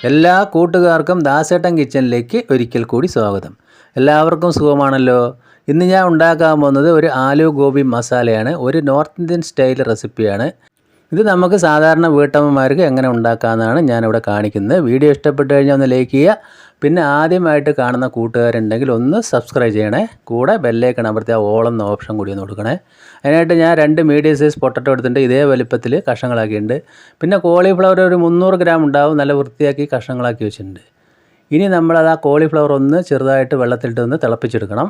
എല്ലാ കൂട്ടുകാർക്കും ദാസേട്ടൻ കിച്ചണിലേക്ക് ഒരിക്കൽ കൂടി സ്വാഗതം. എല്ലാവർക്കും സുഖമാണല്ലോ. ഇന്ന് ഞാൻ ഉണ്ടാക്കാൻ പോകുന്നത് ഒരു ആലു ഗോബി മസാലയാണ്. ഒരു നോർത്ത് ഇന്ത്യൻ സ്റ്റൈൽ റെസിപ്പിയാണ്. ഇത് നമുക്ക് സാധാരണ വീട്ടമ്മമാർക്ക് എങ്ങനെ ഉണ്ടാക്കാമെന്നാണ് ഞാനിവിടെ കാണിക്കുന്നത്. വീഡിയോ ഇഷ്ടപ്പെട്ട് കഴിഞ്ഞാൽ ഒന്ന് ലൈക്ക് ചെയ്യുക. പിന്നെ ആദ്യമായിട്ട് കാണുന്ന കൂട്ടുകാരുണ്ടെങ്കിൽ ഒന്ന് സബ്സ്ക്രൈബ് ചെയ്യണേ. കൂടെ ബെല്ലൈക്കൺ അമർത്തി ആ ഓൾ എന്ന ഓപ്ഷൻ കൂടി ഒന്ന് കൊടുക്കണേ. അതിനായിട്ട് ഞാൻ 2 മീഡിയം സൈസ് പൊട്ടറ്റോ എടുത്തിട്ടുണ്ട്. ഇതേ വലിപ്പത്തിൽ കഷ്ണങ്ങളാക്കിയിട്ടുണ്ട്. പിന്നെ കോളിഫ്ലവർ ഒരു 300 ഗ്രാം ഉണ്ടാവും. നല്ല വൃത്തിയാക്കി കഷ്ണങ്ങളാക്കി വെച്ചിട്ടുണ്ട്. ഇനി നമ്മളത് ആ കോളിഫ്ലവർ ഒന്ന് ചെറുതായിട്ട് വെള്ളത്തിലിട്ട് ഒന്ന് തിളപ്പിച്ചെടുക്കണം.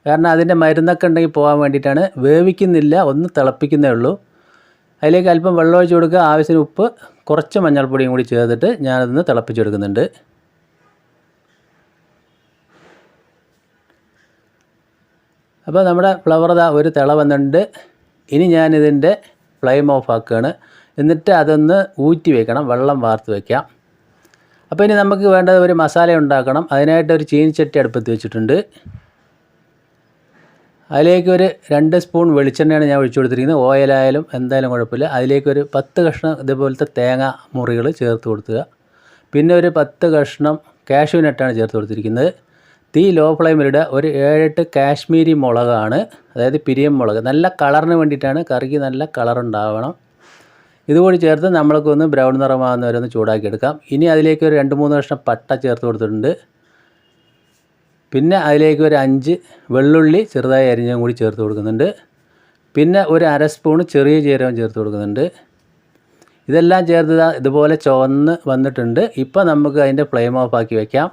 കാരണം അതിൻ്റെ മരുന്നൊക്കെ ഉണ്ടെങ്കിൽ പോകാൻ വേണ്ടിയിട്ടാണ്. വേവിക്കുന്നില്ല, ഒന്ന് തിളപ്പിക്കുന്നേ ഉള്ളൂ. അതിലേക്ക് അല്പം വെള്ളം ഒഴിച്ച് കൊടുക്കുക. ആവശ്യത്തിന് ഉപ്പ്, കുറച്ച് മഞ്ഞൾപ്പൊടിയും കൂടി ചേർത്തിട്ട് ഞാനതൊന്ന് തിളപ്പിച്ചെടുക്കുന്നുണ്ട്. അപ്പോൾ നമ്മുടെ ഫ്ലവർ ഒരു തിള വന്നിട്ടുണ്ട്. ഇനി ഞാനിതിൻ്റെ ഫ്ലെയിം ഓഫ് ആക്കുകയാണ്. എന്നിട്ട് അതൊന്ന് ഊറ്റി വയ്ക്കണം, വെള്ളം വാർത്ത് വയ്ക്കാം. അപ്പോൾ ഇനി നമുക്ക് വേണ്ടത് ഒരു മസാല ഉണ്ടാക്കണം. അതിനായിട്ട് ഒരു ചീനിച്ചട്ടി അടുപ്പത്ത് വെച്ചിട്ടുണ്ട്. അതിലേക്ക് ഒരു 2 സ്പൂൺ വെളിച്ചെണ്ണയാണ് ഞാൻ ഒഴിച്ചു കൊടുത്തിരിക്കുന്നത്. ഓയിലായാലും എന്തായാലും കുഴപ്പമില്ല. അതിലേക്ക് ഒരു 10 കഷ്ണം ഇതുപോലത്തെ തേങ്ങ മുറികൾ ചേർത്ത് കൊടുക്കുക. പിന്നെ ഒരു 10 കഷ്ണം കാഷ്യൂ നട്ടാണ് ചേർത്ത് കൊടുത്തിരിക്കുന്നത്. തീ ലോ ഫ്ലെയിമിലിടുക. ഒരു 7-8 കാശ്മീരി മുളകാണ്, അതായത് പിരിയം മുളക്. നല്ല കളറിന് വേണ്ടിയിട്ടാണ്, കറിക്ക് നല്ല കളറുണ്ടാവണം. ഇതുകൂടി ചേർത്ത് നമ്മൾക്കൊന്ന് ബ്രൗൺ നിറമാകുന്ന വരെ ഒന്ന് ചൂടാക്കിയെടുക്കാം. ഇനി അതിലേക്ക് ഒരു 2-3 കഷ്ണം പട്ട ചേർത്ത് കൊടുത്തിട്ടുണ്ട്. പിന്നെ അതിലേക്ക് ഒരു 5 വെള്ളുള്ളി ചെറുതായി അരിഞ്ഞതും കൂടി ചേർത്ത് കൊടുക്കുന്നുണ്ട്. പിന്നെ ഒരു 1/2 സ്പൂൺ ചെറിയ ജീരകം ചേർത്ത് കൊടുക്കുന്നുണ്ട്. ഇതെല്ലാം ചേർത്ത് ഇതുപോലെ ചുവന്ന് വന്നിട്ടുണ്ട്. ഇപ്പോൾ നമുക്ക് അതിൻ്റെ ഫ്ലെയിം ഓഫ് ആക്കി വയ്ക്കാം.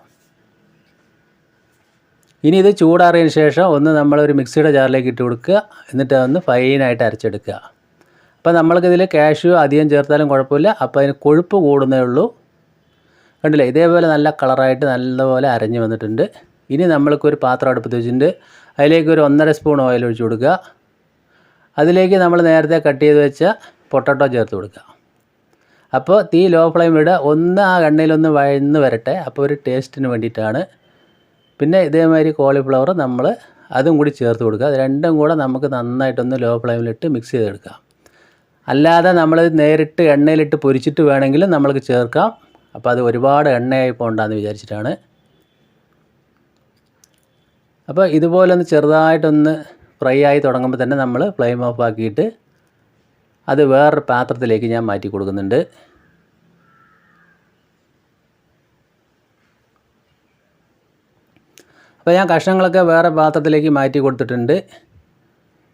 ഇനി ഇത് ചൂടാറിയതിന് ശേഷം ഒന്ന് നമ്മളൊരു മിക്സിയുടെ ജാറിലേക്ക് ഇട്ട് കൊടുക്കുക. എന്നിട്ട് അതൊന്ന് ഫൈനായിട്ട് അരച്ചെടുക്കുക. അപ്പോൾ നമ്മൾക്കിതിൽ കാഷ്യൂ അധികം ചേർത്താലും കുഴപ്പമില്ല. അപ്പോൾ അതിന് കൊഴുപ്പ് കൂടുന്നേ ഉള്ളൂ. കണ്ടില്ലേ, ഇതേപോലെ നല്ല കളറായിട്ട് നല്ലപോലെ അരഞ്ഞ് വന്നിട്ടുണ്ട്. ഇനി നമ്മൾക്കൊരു പാത്രം അടുപ്പത്ത് വെച്ചിട്ടുണ്ട്. അതിലേക്ക് ഒരു 1.5 സ്പൂൺ ഓയിൽ ഒഴിച്ച് കൊടുക്കുക. അതിലേക്ക് നമ്മൾ നേരത്തെ കട്ട് ചെയ്ത് വെച്ച പൊട്ടറ്റോ ചേർത്ത് കൊടുക്കുക. അപ്പോൾ തീ ലോ ഫ്ലെയിമിലിടുക. ഒന്ന് ആ എണ്ണയിലൊന്ന് വഴന്ന് വരട്ടെ. അപ്പോൾ ഒരു ടേസ്റ്റിന് വേണ്ടിയിട്ടാണ്. പിന്നെ ഇതേമാതിരി കോളിഫ്ലവർ നമ്മൾ അതും കൂടി ചേർത്ത് കൊടുക്കുക. അത് രണ്ടും കൂടെ നമുക്ക് നന്നായിട്ടൊന്ന് ലോ ഫ്ലെയിമിലിട്ട് മിക്സ് ചെയ്തെടുക്കാം. അല്ലാതെ നമ്മൾ നേരിട്ട് എണ്ണയിലിട്ട് പൊരിച്ചിട്ട് വേണമെങ്കിലും നമ്മൾക്ക് ചേർക്കാം. അപ്പോൾ അത് ഒരുപാട് എണ്ണയായി പോകണ്ടെന്ന് വിചാരിച്ചിട്ടാണ്. അപ്പോൾ ഇതുപോലെ ഒന്ന് ചെറുതായിട്ടൊന്ന് ഫ്രൈ ആയി തുടങ്ങുമ്പോൾ തന്നെ നമ്മൾ ഫ്ലെയിം ഓഫ് ആക്കിയിട്ട് അത് വേറൊരു പാത്രത്തിലേക്ക് ഞാൻ മാറ്റി കൊടുക്കുന്നുണ്ട്. അപ്പോൾ ഞാൻ കഷ്ണങ്ങളൊക്കെ വേറെ പാത്രത്തിലേക്ക് മാറ്റി കൊടുത്തിട്ടുണ്ട്.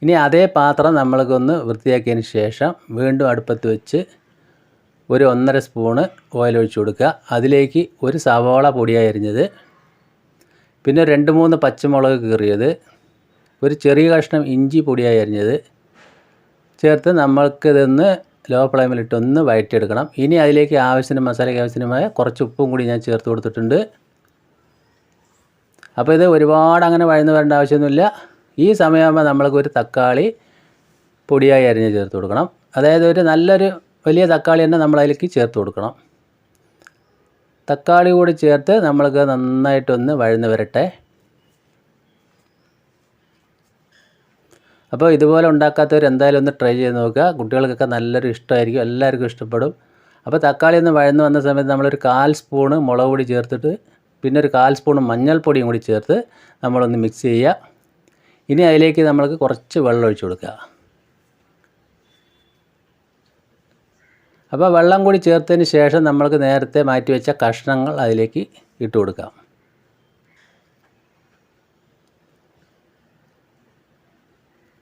ഇനി അതേ പാത്രം നമ്മൾക്കൊന്ന് വൃത്തിയാക്കിയതിന് ശേഷം വീണ്ടും അടുപ്പത്ത് വെച്ച് ഒരു 1.5 സ്പൂണ് ഓയിൽ ഒഴിച്ച് കൊടുക്കുക. അതിലേക്ക് ഒരു സവാള പൊടിയായി അരിഞ്ഞത്, പിന്നെ 2-3 പച്ചമുളക് കീറിയത്, ഒരു ചെറിയ കഷ്ണം ഇഞ്ചി പൊടിയായി അരിഞ്ഞത് ചേർത്ത് നമ്മൾക്കിതൊന്ന് ലോ ഫ്ലെയിമിലിട്ടൊന്ന് വഴറ്റിയെടുക്കണം. ഇനി അതിലേക്ക് മസാലയ്ക്ക് ആവശ്യമായ കുറച്ച് ഉപ്പും കൂടി ഞാൻ ചേർത്ത് കൊടുത്തിട്ടുണ്ട്. അപ്പോൾ ഇത് ഒരുപാട് അങ്ങനെ വഴന്ന് വരേണ്ട ആവശ്യമൊന്നുമില്ല. ഈ സമയമാകുമ്പോൾ നമ്മൾക്ക് ഒരു തക്കാളി പൊടിയായി അരിഞ്ഞ് ചേർത്ത് കൊടുക്കണം. അതായത് ഒരു നല്ലൊരു വലിയ തക്കാളി തന്നെ നമ്മൾ അതിലേക്ക് ചേർത്ത് കൊടുക്കണം. തക്കാളി കൂടി ചേർത്ത് നമ്മൾക്ക് നന്നായിട്ടൊന്ന് വഴന്ന് വരട്ടെ. അപ്പോൾ ഇതുപോലെ ഉണ്ടാക്കാത്തവർ എന്തായാലും ഒന്ന് ട്രൈ ചെയ്ത് നോക്കുക. കുട്ടികൾക്കൊക്കെ നല്ലൊരു ഇഷ്ടമായിരിക്കും, എല്ലാവർക്കും ഇഷ്ടപ്പെടും. അപ്പോൾ തക്കാളി ഒന്ന് വഴന്ന് വന്ന സമയത്ത് നമ്മളൊരു 1/4 സ്പൂണ് മുളക് പൊടി ചേർത്തിട്ട് പിന്നെ ഒരു 1/4 സ്പൂൺ മഞ്ഞൾപ്പൊടിയും കൂടി ചേർത്ത് നമ്മളൊന്ന് മിക്സ് ചെയ്യുക. ഇനി അതിലേക്ക് നമ്മൾക്ക് കുറച്ച് വെള്ളം ഒഴിച്ച് കൊടുക്കുക. അപ്പോൾ വെള്ളം കൂടി ചേർത്തതിന് ശേഷം നമ്മൾക്ക് നേരത്തെ മാറ്റി വെച്ച കഷ്ണങ്ങൾ അതിലേക്ക് ഇട്ട് കൊടുക്കാം.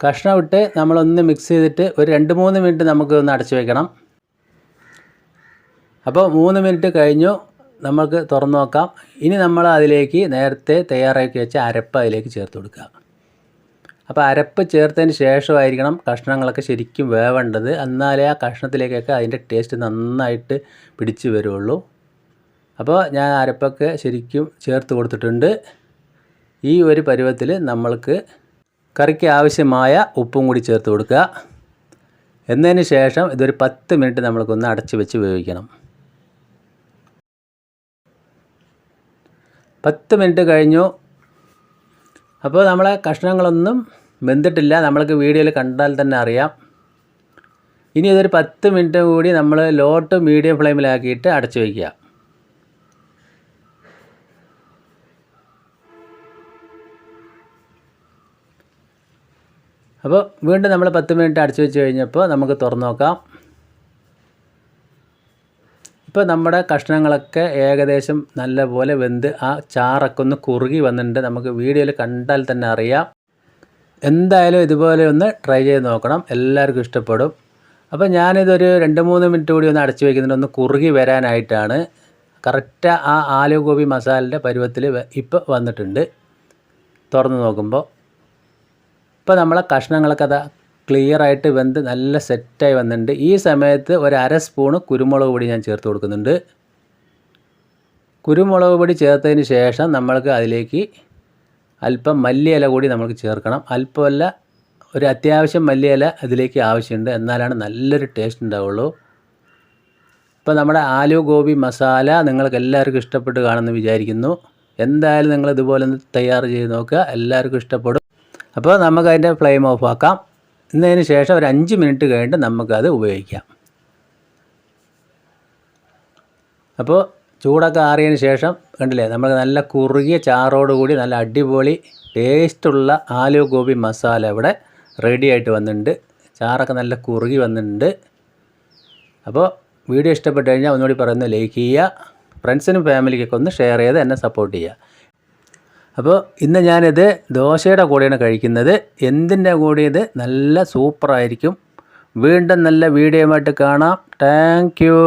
കഷ്ണം ഇട്ട് നമ്മളൊന്ന് മിക്സ് ചെയ്തിട്ട് ഒരു 2-3 മിനിറ്റ് നമുക്ക് ഒന്ന് അടച്ചു വയ്ക്കണം. അപ്പോൾ 3 മിനിറ്റ് കഴിഞ്ഞു. നമുക്ക് തുറന്ന് നോക്കാം. ഇനി നമ്മൾ അതിലേക്ക് നേരത്തെ തയ്യാറാക്കി വെച്ച അരപ്പ് അതിലേക്ക് ചേർത്ത് കൊടുക്കുക. അപ്പോൾ അരപ്പ് ചേർത്തതിന് ശേഷമായിരിക്കണം കഷ്ണങ്ങളൊക്കെ ശരിക്കും വേവേണ്ടത്. എന്നാലേ ആ കഷ്ണത്തിലേക്കൊക്കെ അതിൻ്റെ ടേസ്റ്റ് നന്നായിട്ട് പിടിച്ച് വരുള്ളൂ. അപ്പോൾ ഞാൻ അരപ്പൊക്കെ ശരിക്കും ചേർത്ത് കൊടുത്തിട്ടുണ്ട്. ഈ ഒരു പരുവത്തിൽ നമ്മൾക്ക് കറിക്ക് ആവശ്യമായ ഉപ്പും കൂടി ചേർത്ത് കൊടുക്കുക. എന്നതിന് ശേഷം ഇതൊരു 10 മിനിറ്റ് നമ്മൾക്കൊന്ന് അടച്ച് വെച്ച് വേവിക്കണം. 10 മിനിറ്റ് കഴിഞ്ഞു. അപ്പോൾ നമ്മളെ കഷ്ണങ്ങളൊന്നും വെന്തിട്ടില്ല. നമ്മൾക്ക് വീഡിയോയിൽ കണ്ടാൽ തന്നെ അറിയാം. ഇനി ഇതൊരു 10 മിനിറ്റ് കൂടി നമ്മൾ ലോ ടു മീഡിയം ഫ്ലെയിമിലാക്കിയിട്ട് അടച്ചു വയ്ക്കുക. അപ്പോൾ വീണ്ടും നമ്മൾ 10 മിനിറ്റ് അടച്ചു വെച്ച് കഴിഞ്ഞപ്പോൾ നമുക്ക് തുറന്ന് നോക്കാം. ഇപ്പോൾ നമ്മുടെ കഷ്ണങ്ങളൊക്കെ ഏകദേശം നല്ലപോലെ വെന്ത് ആ ചാറൊക്കെ ഒന്ന് കുറുകി വന്നിട്ടുണ്ട്. നമുക്ക് വീഡിയോയിൽ കണ്ടാൽ തന്നെ അറിയാം. എന്തായാലും ഇതുപോലെ ഒന്ന് ട്രൈ ചെയ്ത് നോക്കണം, എല്ലാവർക്കും ഇഷ്ടപ്പെടും. അപ്പോൾ ഞാനിതൊരു 2-3 മിനിറ്റ് കൂടി ഒന്ന് അടച്ചു വയ്ക്കുന്നുണ്ട്, ഒന്ന് കുറുകി വരാനായിട്ടാണ്. കറക്റ്റ് ആ ആലു ഗോബി മസാലയുടെ പരുവത്തിൽ ഇപ്പോൾ വന്നിട്ടുണ്ട്. തുറന്ന് നോക്കുമ്പോൾ ഇപ്പോൾ നമ്മളെ കഷ്ണങ്ങളൊക്കെ അതാ ക്ലിയറായിട്ട് വെന്ത് നല്ല സെറ്റായി വന്നിട്ടുണ്ട്. ഈ സമയത്ത് ഒരു 1/2 സ്പൂണ് കുരുമുളക് പൊടി ഞാൻ ചേർത്ത് കൊടുക്കുന്നുണ്ട്. കുരുമുളക് പൊടി ചേർത്തതിന് ശേഷം നമ്മൾക്ക് അതിലേക്ക് അല്പം മല്ലിയില കൂടി നമുക്ക് ചേർക്കണം. അല്പമല്ല, ഒരു അത്യാവശ്യം മല്ലിയില അതിലേക്ക് ആവശ്യമുണ്ട്, എന്നാലാണ് നല്ലൊരു ടേസ്റ്റ് ഉണ്ടാവുള്ളൂ. ഇപ്പോൾ നമ്മുടെ ആലു ഗോബി മസാല നിങ്ങൾക്ക് എല്ലാവർക്കും ഇഷ്ടപ്പെട്ട് കാണുമെന്ന് വിചാരിക്കുന്നു. എന്തായാലും നിങ്ങൾ ഇതുപോലെ ഒന്ന് തയ്യാർ ചെയ്ത് നോക്കുക, എല്ലാവർക്കും ഇഷ്ടപ്പെടും. അപ്പോൾ നമുക്കതിൻ്റെ ഫ്ലെയിം ഓഫ് ആക്കാം. എന്നതിന് ശേഷം ഒരു 5 മിനിറ്റ് കഴിഞ്ഞിട്ട് നമുക്കത് ഉപയോഗിക്കാം. അപ്പോൾ ചൂടൊക്കെ ആറിയതിന് ശേഷം കണ്ടില്ലേ, നമ്മൾ നല്ല കുറുകിയ ചാറോടുകൂടി നല്ല അടിപൊളി ടേസ്റ്റുള്ള ആലു ഗോബി മസാല ഇവിടെ റെഡി ആയിട്ട് വന്നിട്ടുണ്ട്. ചാറൊക്കെ നല്ല കുറുകി വന്നിട്ടുണ്ട്. അപ്പോൾ വീഡിയോ ഇഷ്ടപ്പെട്ട് കഴിഞ്ഞാൽ ഒന്നുകൂടി പറയുന്നത് ലൈക്ക് ചെയ്യുക, ഫ്രണ്ട്സിനും ഫാമിലിക്കൊക്കെ ഒന്ന് ഷെയർ ചെയ്ത് എന്നെ സപ്പോർട്ട് ചെയ്യുക. അപ്പോൾ ഇന്ന് ഞാനിത് ദോശയുടെ കൂടെയാണ് കഴിക്കുന്നത്. എന്തിൻ്റെ കൂടെ ഇത് നല്ല സൂപ്പറായിരിക്കും. വീണ്ടും നല്ല വീഡിയോയുമായിട്ട് കാണാം. Thank you.